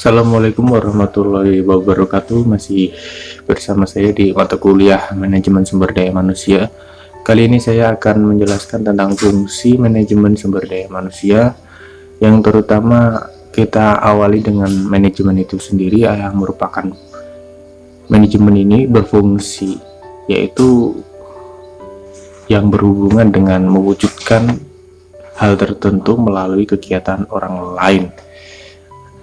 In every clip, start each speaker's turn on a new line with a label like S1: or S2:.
S1: Assalamualaikum warahmatullahi wabarakatuh. Masih bersama saya di mata kuliah Manajemen Sumber Daya Manusia. Kali ini saya akan menjelaskan tentang fungsi manajemen sumber daya manusia, yang terutama kita awali dengan manajemen itu sendiri, yang merupakan manajemen ini berfungsi, yaitu yang berhubungan dengan mewujudkan hal tertentu melalui kegiatan orang lain.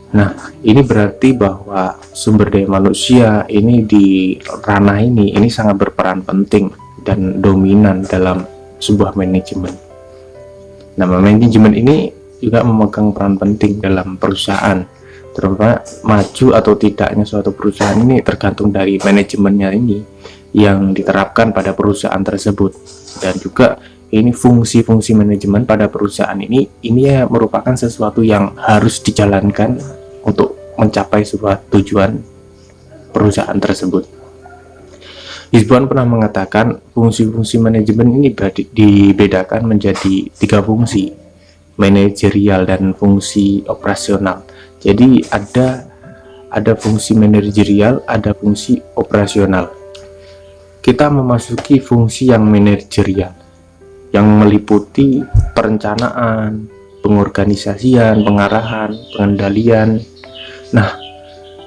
S1: Nah, ini berarti bahwa sumber daya manusia ini di ranah ini sangat berperan penting dan dominan dalam sebuah manajemen. Nah, manajemen ini juga memegang peran penting dalam perusahaan. Terutama maju atau tidaknya suatu perusahaan ini tergantung dari manajemennya ini yang diterapkan pada perusahaan tersebut. Dan juga ini fungsi-fungsi manajemen pada perusahaan ini ya merupakan sesuatu yang harus dijalankan untuk mencapai sebuah tujuan perusahaan tersebut. Gisborne pernah mengatakan fungsi-fungsi manajemen ini dibedakan menjadi 3 fungsi: manajerial dan fungsi operasional. Jadi ada fungsi manajerial, ada fungsi operasional. Kita memasuki fungsi yang manajerial, yang meliputi perencanaan, pengorganisasian, pengarahan, pengendalian. Nah,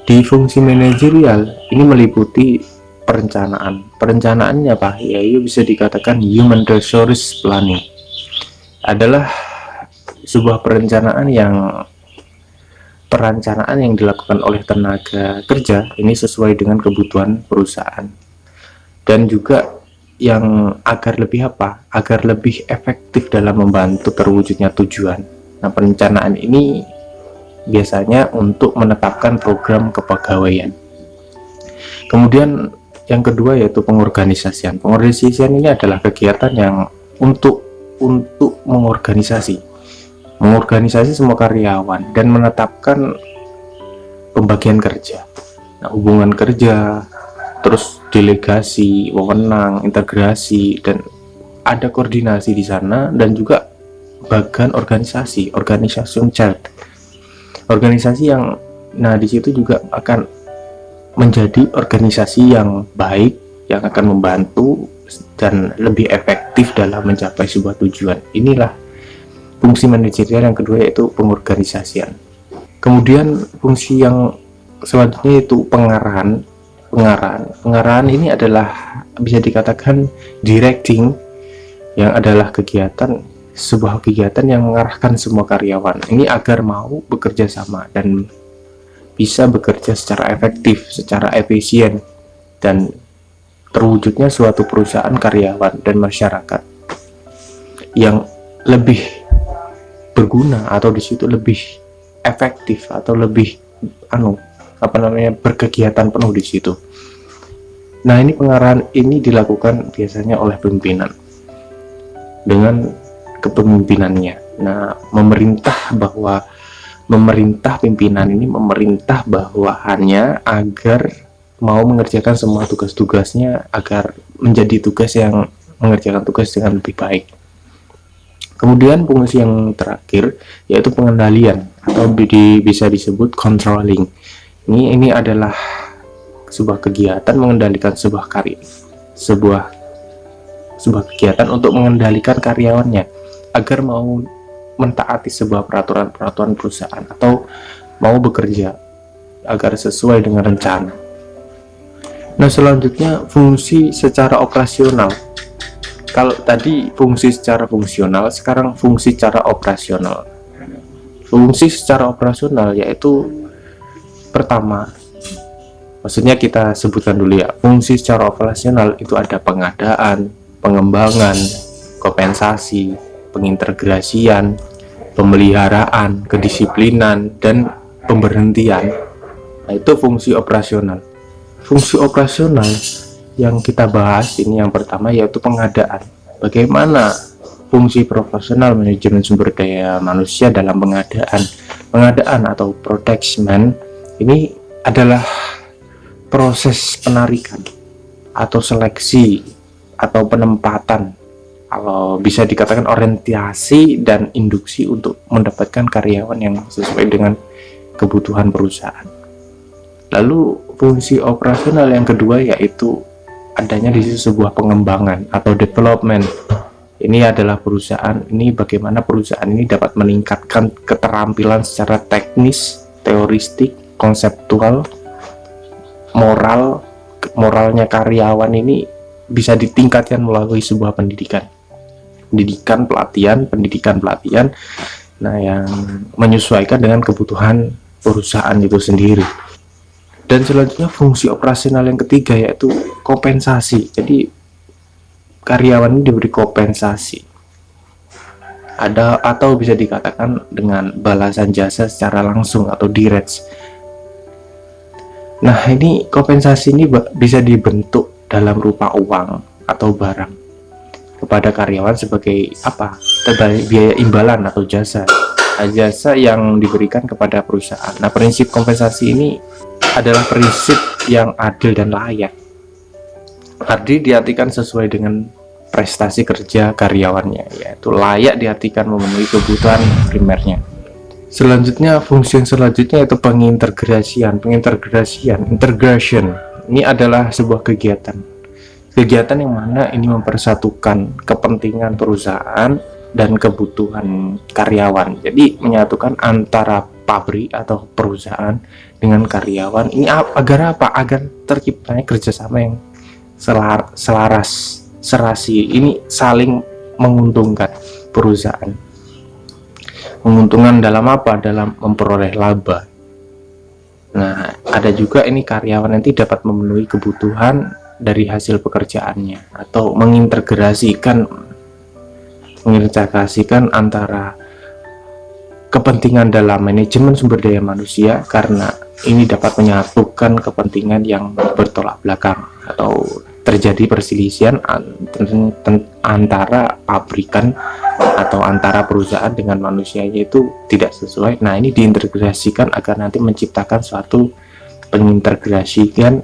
S1: di fungsi manajerial ini meliputi perencanaan. Perencanaannya apa? Yaitu bisa dikatakan human resource planning. Adalah sebuah perencanaan yang dilakukan oleh tenaga kerja ini sesuai dengan kebutuhan perusahaan. Dan juga yang agar lebih efektif dalam membantu terwujudnya tujuan. Nah, perencanaan ini biasanya untuk menetapkan program kepegawaian. Kemudian yang kedua yaitu pengorganisasian. Pengorganisasian ini adalah kegiatan yang untuk mengorganisasi semua karyawan dan menetapkan pembagian kerja. Nah, hubungan kerja, terus delegasi, wewenang, integrasi, dan ada koordinasi di sana, dan juga bagian organisation chart. Organisasi yang di situ juga akan menjadi organisasi yang baik, yang akan membantu dan lebih efektif dalam mencapai sebuah tujuan. Inilah fungsi manajerial yang kedua, yaitu pengorganisasian. Kemudian fungsi yang selanjutnya yaitu pengarahan. Pengarahan ini adalah bisa dikatakan directing, yang adalah sebuah kegiatan yang mengarahkan semua karyawan ini agar mau bekerja sama dan bisa bekerja secara efektif, secara efisien, dan terwujudnya suatu perusahaan, karyawan, dan masyarakat yang lebih berguna, atau di situ lebih efektif, atau lebih berkegiatan penuh di situ. Nah, ini pengarahan ini dilakukan biasanya oleh pimpinan dengan kepemimpinannya. Nah, pimpinan ini memerintah bawahannya agar mau mengerjakan semua tugas-tugasnya, agar menjadi tugas yang mengerjakan tugas dengan lebih baik. Kemudian fungsi yang terakhir yaitu pengendalian, atau bisa disebut controlling. Ini adalah sebuah kegiatan mengendalikan sebuah kegiatan untuk mengendalikan karyawannya agar mau mentaati sebuah peraturan perusahaan atau mau bekerja agar sesuai dengan rencana. Nah, selanjutnya fungsi secara operasional. Kalau tadi fungsi secara fungsional, sekarang fungsi secara operasional. Fungsi secara operasional yaitu pertama, maksudnya kita sebutkan dulu ya, fungsi secara operasional itu ada pengadaan, pengembangan, kompensasi, pengintegrasian, pemeliharaan, kedisiplinan, dan pemberhentian. Nah, itu fungsi operasional. Fungsi operasional yang kita bahas ini yang pertama yaitu pengadaan. Bagaimana fungsi profesional manajemen sumber daya manusia dalam pengadaan atau procurement ini adalah proses penarikan atau seleksi atau penempatan, kalau bisa dikatakan orientasi dan induksi untuk mendapatkan karyawan yang sesuai dengan kebutuhan perusahaan. Lalu fungsi operasional yang kedua yaitu adanya di situ sebuah pengembangan atau development. Ini adalah perusahaan, ini bagaimana perusahaan ini dapat meningkatkan keterampilan secara teknis, teoristik, konseptual, moralnya karyawan ini bisa ditingkatkan melalui sebuah pendidikan, pelatihan, nah yang menyesuaikan dengan kebutuhan perusahaan itu sendiri. Dan selanjutnya fungsi operasional yang ketiga yaitu kompensasi. Jadi karyawan ini diberi kompensasi, atau bisa dikatakan dengan balasan jasa secara langsung atau direct. Nah, ini kompensasi ini bisa dibentuk dalam rupa uang atau barang kepada karyawan sebagai biaya imbalan atau jasa yang diberikan kepada perusahaan. Nah, prinsip kompensasi ini adalah prinsip yang adil dan layak. Adil diartikan sesuai dengan prestasi kerja karyawannya, yaitu layak diartikan memenuhi kebutuhan primernya. Selanjutnya, fungsi yang selanjutnya yaitu integration. Ini adalah sebuah kegiatan yang mana ini mempersatukan kepentingan perusahaan dan kebutuhan karyawan. Jadi menyatukan antara pabrik atau perusahaan dengan karyawan. Ini agar apa? Agar terciptanya kerjasama yang serasi. Ini saling menguntungkan perusahaan. Menguntungkan dalam apa? Dalam memperoleh laba. Nah, ada juga ini karyawan nanti dapat memenuhi kebutuhan dari hasil pekerjaannya atau mengintegrasikan antara kepentingan dalam manajemen sumber daya manusia, karena ini dapat menyatukan kepentingan yang bertolak belakang atau terjadi perselisihan antara pabrikan atau antara perusahaan dengan manusianya itu tidak sesuai. Nah, ini diintegrasikan agar nanti menciptakan suatu pengintegrasikan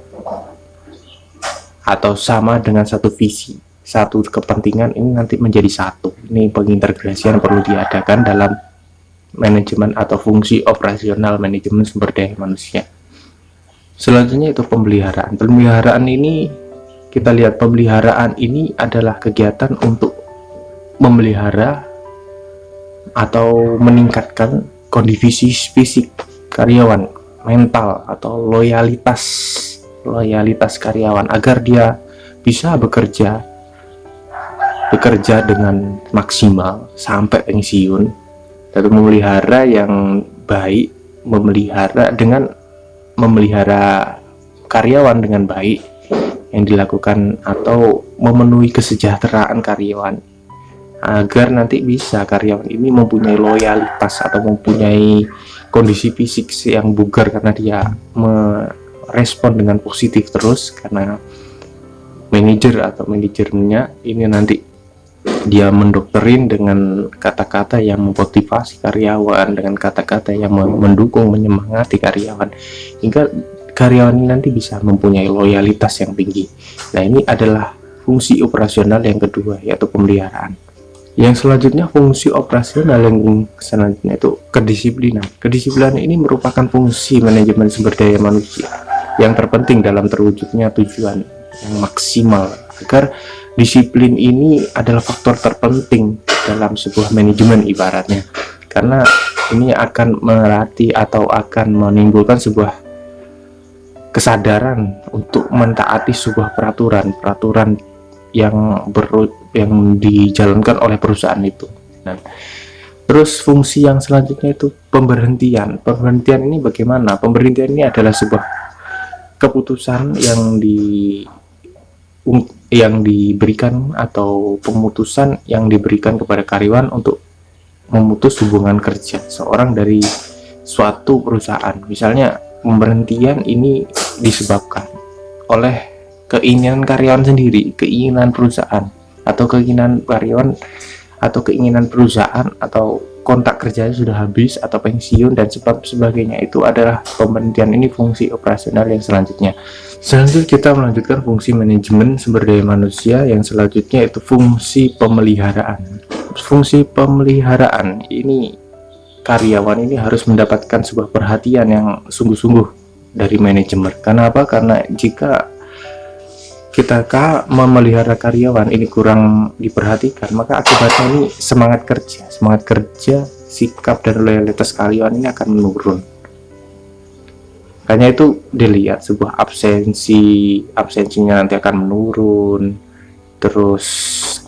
S1: atau sama dengan satu visi, satu kepentingan ini nanti menjadi satu. Ini pengintegrasian perlu diadakan dalam manajemen atau fungsi operasional manajemen sumber daya manusia. Selanjutnya itu pemeliharaan. Pemeliharaan ini kita lihat, pemeliharaan ini adalah kegiatan untuk memelihara atau meningkatkan kondisi fisik karyawan, mental atau loyalitas karyawan agar dia bisa bekerja dengan maksimal sampai pensiun. Dan memelihara yang baik, memelihara karyawan dengan baik yang dilakukan atau memenuhi kesejahteraan karyawan agar nanti bisa karyawan ini mempunyai loyalitas atau mempunyai kondisi fisik yang bugar karena dia merespon dengan positif terus, karena manajernya ini nanti dia mendokterin dengan kata-kata yang memotivasi karyawan, dengan kata-kata yang mendukung, menyemangati karyawan, hingga karyawan ini nanti bisa mempunyai loyalitas yang tinggi. Nah, ini adalah fungsi operasional yang kedua, yaitu pemeliharaan. Yang selanjutnya, fungsi operasional yang selanjutnya itu kedisiplinan. Kedisiplinan ini merupakan fungsi manajemen sumber daya manusia yang terpenting dalam terwujudnya tujuan yang maksimal, agar disiplin ini adalah faktor terpenting dalam sebuah manajemen ibaratnya, karena ini akan melatih atau akan menimbulkan sebuah kesadaran untuk mentaati sebuah peraturan yang dijalankan oleh perusahaan itu. Dan terus fungsi yang selanjutnya itu pemberhentian. Pemberhentian ini bagaimana? Pemberhentian ini adalah sebuah keputusan yang diberikan atau pemutusan yang diberikan kepada karyawan untuk memutus hubungan kerja seorang dari suatu perusahaan. Misalnya pemberhentian ini disebabkan oleh keinginan karyawan sendiri, keinginan perusahaan, atau keinginan karyawan atau keinginan perusahaan, atau kontrak kerjanya sudah habis atau pensiun dan sebagainya. Itu adalah pemberhentian. Ini fungsi operasional yang selanjutnya. Selanjutnya kita melanjutkan fungsi manajemen sumber daya manusia yang selanjutnya, itu fungsi pemeliharaan. Fungsi pemeliharaan ini karyawan ini harus mendapatkan sebuah perhatian yang sungguh-sungguh dari manajemen. Karena apa? Karena jika kita memelihara karyawan ini kurang diperhatikan, maka akibatnya ini semangat kerja, sikap dan loyalitas karyawan ini akan menurun. Makanya itu dilihat sebuah absensinya nanti akan menurun, terus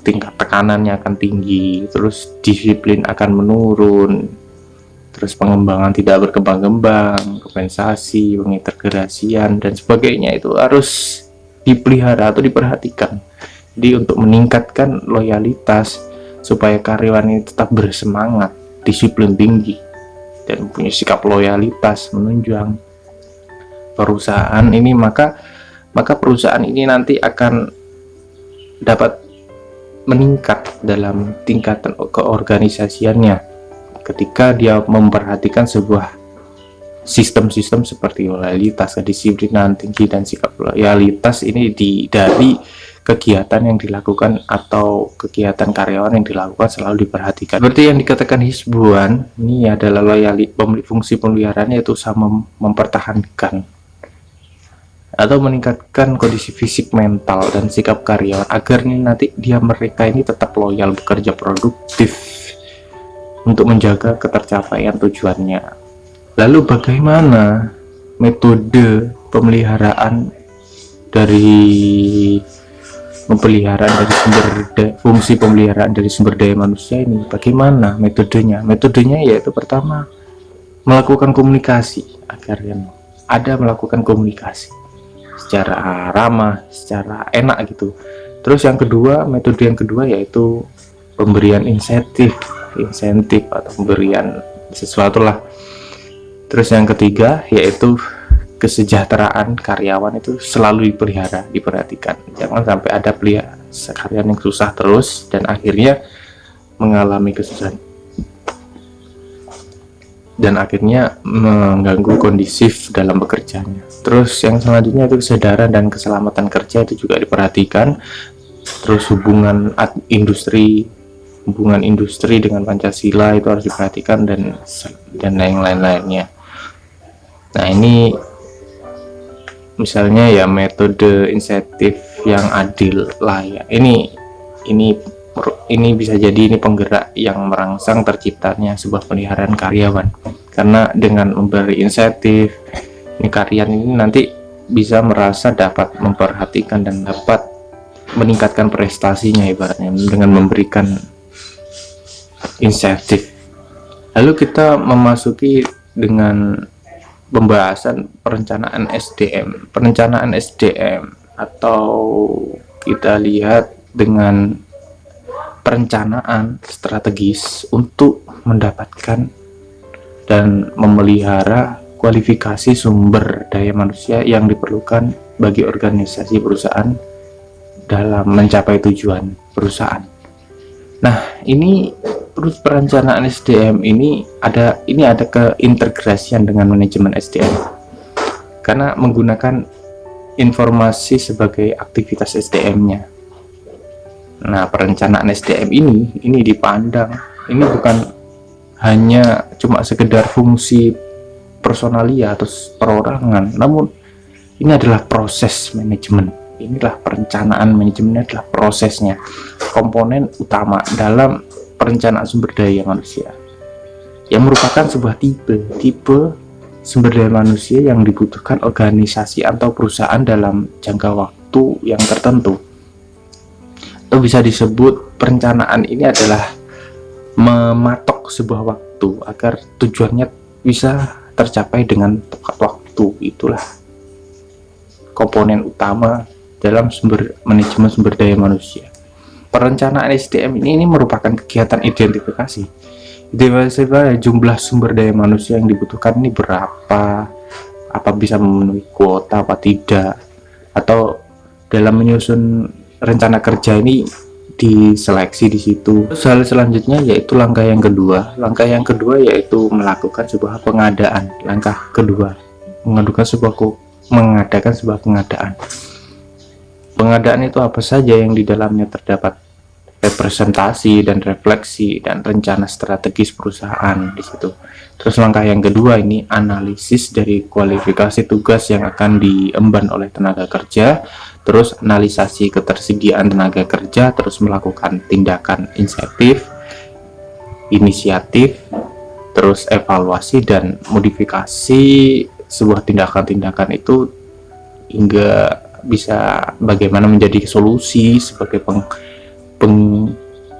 S1: tingkat tekanannya akan tinggi, terus disiplin akan menurun, terus pengembangan tidak berkembang-kembang, kompensasi, pengintegrasian dan sebagainya itu harus dipelihara atau diperhatikan. Jadi untuk meningkatkan loyalitas supaya karyawan ini tetap bersemangat, disiplin tinggi dan punya sikap loyalitas menunjang perusahaan ini, maka perusahaan ini nanti akan dapat meningkat dalam tingkatan keorganisasiannya ketika dia memperhatikan sebuah sistem-sistem seperti loyalitas, kedisiplinan tinggi dan sikap loyalitas ini dari kegiatan yang dilakukan atau kegiatan karyawan yang dilakukan selalu diperhatikan. Seperti yang dikatakan Hizbuan, ini adalah fungsi pemeliharaan yaitu sama mempertahankan atau meningkatkan kondisi fisik, mental dan sikap karyawan agar nanti mereka ini tetap loyal, bekerja produktif untuk menjaga ketercapaian tujuannya. Lalu bagaimana metode pemeliharaan dari fungsi pemeliharaan dari sumber daya manusia ini? Bagaimana metodenya? Metodenya yaitu pertama melakukan komunikasi, agar melakukan komunikasi secara ramah, secara enak gitu. Terus metode yang kedua yaitu pemberian insentif atau pemberian sesuatu lah. Terus yang ketiga yaitu kesejahteraan karyawan itu selalu diperhatikan. Jangan sampai ada karyawan yang susah terus dan akhirnya mengalami kesusahan dan akhirnya mengganggu kondisif dalam bekerjanya. Terus yang selanjutnya itu kesadaran dan keselamatan kerja itu juga diperhatikan. Terus hubungan industri dengan Pancasila itu harus diperhatikan dan yang lain-lainnya. Nah, ini misalnya ya metode insentif yang adil lah ya. Ini bisa jadi ini penggerak yang merangsang terciptanya sebuah pemeliharaan karyawan, karena dengan memberi insentif ini karyawan ini nanti bisa merasa dapat memperhatikan dan dapat meningkatkan prestasinya ibaratnya dengan memberikan insentif. Lalu kita memasuki dengan pembahasan perencanaan SDM atau kita lihat dengan perencanaan strategis untuk mendapatkan dan memelihara kualifikasi sumber daya manusia yang diperlukan bagi organisasi perusahaan dalam mencapai tujuan perusahaan. Nah, ini perencanaan SDM ini ada keintegrasian dengan manajemen SDM karena menggunakan informasi sebagai aktivitas SDM-nya. Nah, perencanaan SDM ini dipandang ini bukan hanya cuma sekedar fungsi personalia atau perorangan, namun ini adalah proses manajemen. Inilah perencanaan manajemen adalah prosesnya, komponen utama dalam perencanaan sumber daya manusia yang merupakan sebuah tipe sumber daya manusia yang dibutuhkan organisasi atau perusahaan dalam jangka waktu yang tertentu. Atau bisa disebut perencanaan ini adalah mematok sebuah waktu agar tujuannya bisa tercapai dengan tepat waktu. Itulah komponen utama dalam manajemen sumber daya manusia. Perencanaan SDM ini merupakan kegiatan identifikasi jumlah sumber daya manusia yang dibutuhkan ini berapa, apa bisa memenuhi kuota apa tidak, atau dalam menyusun rencana kerja ini diseleksi di situ. Terus hal selanjutnya yaitu langkah yang kedua yaitu melakukan sebuah pengadaan. Langkah kedua mengadakan sebuah pengadaan. Pengadaan itu apa saja yang di dalamnya terdapat representasi dan refleksi dan rencana strategis perusahaan di situ. Terus langkah yang kedua ini analisis dari kualifikasi tugas yang akan diemban oleh tenaga kerja, terus analisasi ketersediaan tenaga kerja, terus melakukan tindakan inisiatif, terus evaluasi dan modifikasi sebuah tindakan-tindakan itu hingga bisa bagaimana menjadi solusi sebagai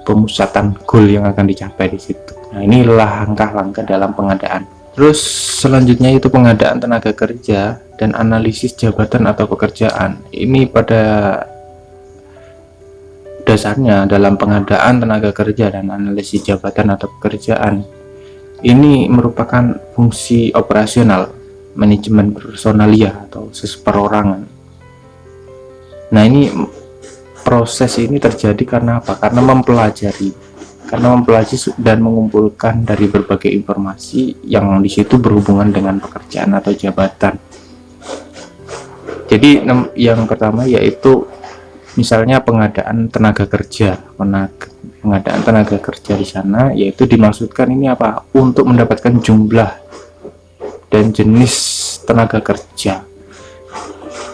S1: pemusatan goal yang akan dicapai di situ. Nah, inilah langkah-langkah dalam pengadaan. Terus selanjutnya itu pengadaan tenaga kerja dan analisis jabatan atau pekerjaan. Ini pada dasarnya dalam pengadaan tenaga kerja dan analisis jabatan atau pekerjaan ini merupakan fungsi operasional manajemen personalia atau seseperorangan. Nah, ini proses ini terjadi karena apa? Karena mempelajari dan mengumpulkan dari berbagai informasi yang di situ berhubungan dengan pekerjaan atau jabatan. Jadi yang pertama yaitu misalnya pengadaan tenaga kerja. Pengadaan tenaga kerja di sana yaitu dimaksudkan ini apa? Untuk mendapatkan jumlah dan jenis tenaga kerja.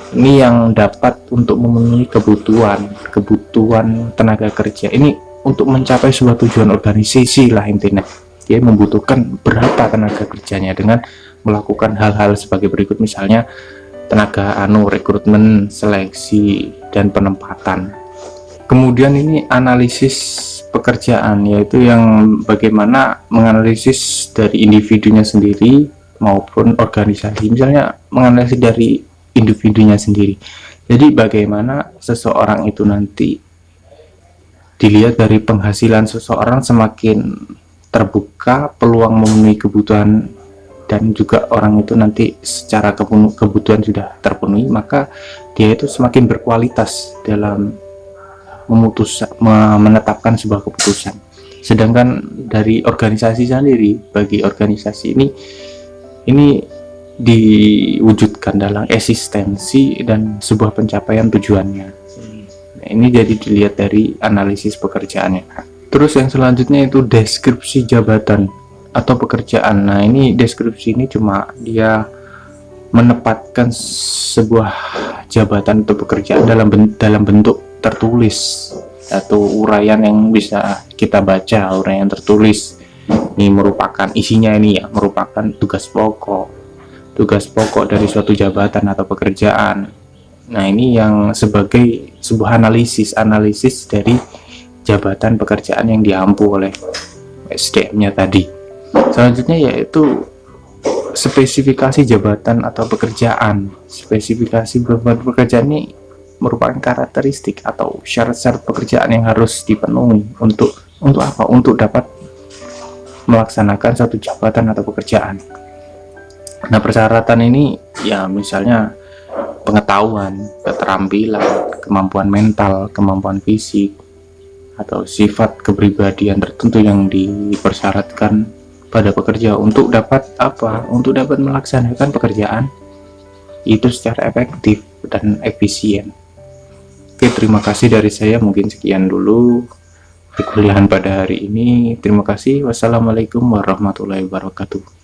S1: Ini yang dapat untuk memenuhi kebutuhan tenaga kerja. Ini untuk mencapai sebuah tujuan organisasi lah intinya. Dia membutuhkan berapa tenaga kerjanya dengan melakukan hal-hal sebagai berikut, misalnya tenaga rekrutmen, seleksi, dan penempatan. Kemudian ini analisis pekerjaan, yaitu yang bagaimana menganalisis dari individunya sendiri maupun organisasi. Misalnya menganalisis dari individunya sendiri. Jadi bagaimana seseorang itu nanti dilihat dari penghasilan seseorang semakin terbuka peluang memenuhi kebutuhan dan juga orang itu nanti secara kebutuhan sudah terpenuhi, maka dia itu semakin berkualitas dalam menetapkan sebuah keputusan. Sedangkan dari organisasi sendiri, bagi organisasi ini diwujudkan dalam eksistensi dan sebuah pencapaian tujuannya. Nah, ini jadi dilihat dari analisis pekerjaannya. Terus yang selanjutnya itu deskripsi jabatan atau pekerjaan. Nah, ini deskripsi ini cuma dia menempatkan sebuah jabatan atau pekerjaan dalam bentuk tertulis atau uraian yang bisa kita baca, uraian tertulis. Ini merupakan isinya merupakan tugas pokok dari suatu jabatan atau pekerjaan. Nah, ini yang sebagai sebuah analisis dari jabatan pekerjaan yang diampu oleh SDM-nya tadi. Selanjutnya yaitu spesifikasi jabatan atau pekerjaan. Spesifikasi pekerjaan ini merupakan karakteristik atau syarat-syarat pekerjaan yang harus dipenuhi untuk apa? Untuk dapat melaksanakan suatu jabatan atau pekerjaan. Nah, persyaratan ini ya misalnya pengetahuan, keterampilan, kemampuan mental, kemampuan fisik, atau sifat kepribadian tertentu yang dipersyaratkan pada pekerja untuk dapat apa? Untuk dapat melaksanakan pekerjaan itu secara efektif dan efisien. Oke, terima kasih dari saya. Mungkin sekian dulu perkuliahan pada hari ini. Terima kasih. Wassalamualaikum warahmatullahi wabarakatuh.